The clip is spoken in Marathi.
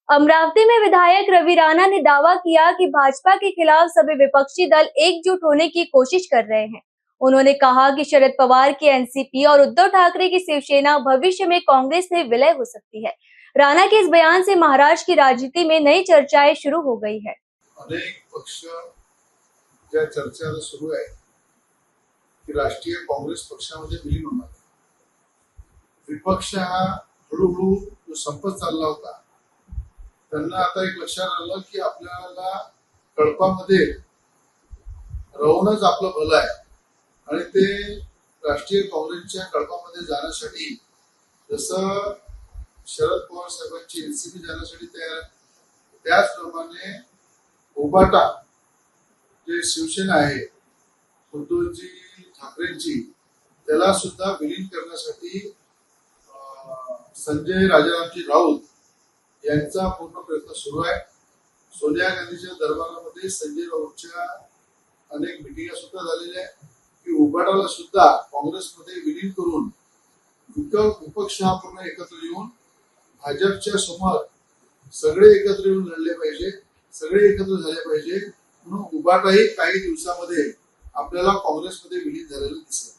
अमरावती में विधायक रवि राणा ने दावा किया कि भाजपा के खिलाफ सभी विपक्षी दल एकजुट होने की कोशिश कर रहे हैं। उन्होंने कहा कि शरद पवार की एनसीपी और उद्धव ठाकरे की शिवसेना भविष्य में कांग्रेस से विलय हो सकती है। राणा के इस बयान से महाराष्ट्र की राजनीति में नई चर्चाएं शुरू हो गई है। अनेक पक्ष ज्या चर्चा सुरू आहे की राष्ट्रीय काँग्रेस पक्षामध्ये विलीन होणार, विपक्ष हा हळूहळू जो संपत चालला होता त्यांना आता एक लक्षात आलं की आपल्याला कळपामध्ये राहूनच आपलं भलं आहे आणि ते राष्ट्रीय काँग्रेसच्या कळपामध्ये जाण्यासाठी जसं शरद पवार साहेबांची एनसीपी जाण्यासाठी तयार आहे, त्याचप्रमाणे उबाटा जे शिवसेना आहे उद्धवजी ठाकरेंची त्याला सुद्धा विलीन करण्यासाठी संजय राजारामजी राऊत यांचा पूर्ण प्रयत्न सुरू आहे। सोनिया गांधीच्या दरबारामध्ये संजय राऊतच्या अनेक मिटिंगा सुद्धा झालेल्या आहेत की उबाटाला सुद्धा काँग्रेसमध्ये विलीन करून विपक्ष हा पूर्ण एकत्र येऊन भाजपच्या समोर सगळे एकत्र येऊन लढले पाहिजे, सगळे एकत्र झाले पाहिजे, म्हणून उबाटाही काही दिवसामध्ये आपल्याला काँग्रेसमध्ये विलीन झालेलं दिसेल।